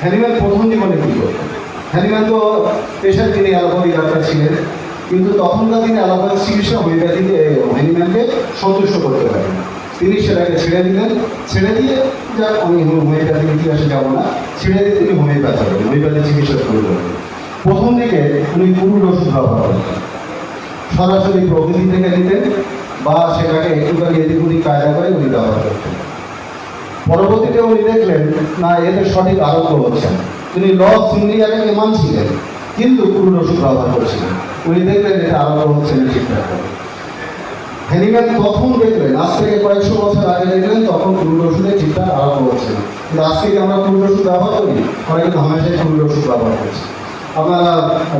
Hahnemann প্রথম জীবনে কী করতেন? হ্যানিম্যান তো পেশায় তিনি অ্যালোপ্যাথি ডাক্তার ছিলেন, কিন্তু তখনকার দিনে অ্যালোপ্যাথি চিকিৎসা হোমিওপ্যাথিকে হ্যানিম্যানকে সন্তুষ্ট করতে পারেন। তিনি সেটাকে ছেড়ে দিলেন, ছেড়ে দিয়ে যা আমি হোমিওপ্যাথির ইতিহাসে যাব না, ছেড়ে দিয়ে তিনি হোমিওপ্যাথি চিকিৎসা শুরু করলেন। প্রথম দিকে উনি পুরুষ ওষুধ ব্যবহার করতেন, সরাসরি প্রকৃতি থেকে নিতেন বা সেটাকে একটুখানি এদিক ওদিক কায়দা করে উনি ব্যবহার করতেন। পরবর্তীতে উনি দেখলেন না, এতে সঠিক আরোগ্য হচ্ছে না। তিনি ল অফ সিমিলিয়ারিটিকে মানছিলেন, কিন্তু পুরুষ ওষুধ ব্যবহার করছিলেন। উনি দেখলেন এটা আরোগ্য হচ্ছে না ঠিকঠাক। হ্যানিম্যান তখন দেখলেন, আজ থেকে কয়েকশো বছর আগে দেখলেন, তখন পুরুষ ওষুধে ঠিকঠাক আরোগ্য হচ্ছে না। কিন্তু আজকে কি আমরা পুরুষ ওষুধ ব্যবহার করি? আমরা কিন্তু হামেশাই পুরুষ ওষুধ ব্যবহার করছি। আপনারা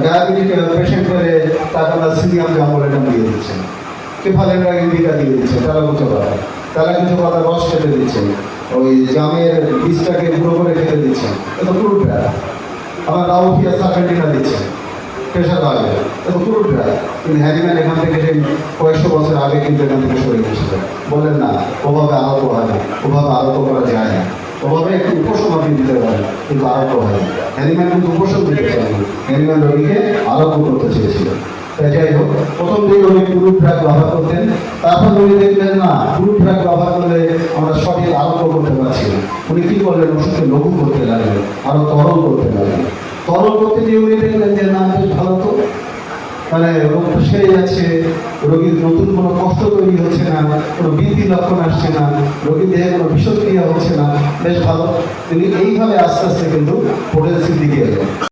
ডায়াবেটিক পেশেন্ট করে তাকে আমরা সিনিয়াম জাম্বলেটাম দিয়ে দিচ্ছেন, কেফালেন্ড্রা ইন্ডিকা দিয়ে দিচ্ছেন, তারা কিছু কথা, তারা কিছু কথা রস খেতে দিচ্ছেন, ওই জামের বীজটাকে গুঁড়ো করে খেতে দিচ্ছেন, এটা পুরো ড্রাই। আবার রাউফিয়া সার্ভেন্টিনা দিচ্ছেন প্রেশার বাড়বে, এটা পুরো ড্রাই। কিন্তু হ্যানিম্যান এখান থেকে সেই কয়েকশো বছর আগে কিন্তু এখান থেকে সরে গেছিলেন, বললেন না ওভাবে আরোগ্য হয় না, ওভাবে আরোগ্য করা যায় না, ওভাবে একটু উপশম আপনি দিতে পারেন, কিন্তু আরোগ্য হয় না। হ্যানিম্যান কিন্তু উপশম দিতে চাননি, হ্যানিম্যান রোগীকে আরোগ্য করতে চেয়েছিলেন। তাই যাই হোক, প্রথম দিকে উনি পুরো ট্র্যাক ব্যবহার করতেন, তারপর উনি দেখলেন না পুরো ট্র্যাক ব্যবহার করলে আমরা সঠিক আরোগ্য করতে পারছি না। উনি কী করলেন? ওষুধকে লঘু করতে লাগলেন, আরও তরল করতে লাগলেন। তরল করতে গিয়ে উনি দেখলেন যে না, বেশ ভালো তো, মানে রোগটা সেরে যাচ্ছে, রোগীর নতুন কোনো কষ্ট তৈরি হচ্ছে না, কোনো বৃদ্ধি লক্ষণ আসছে না, রোগীর দেহে কোনো বিষক্রিয়া হচ্ছে না, বেশ ভালো। তিনি এইভাবে আস্তে আস্তে কিন্তু পোটেন্সির দিকে এলেন।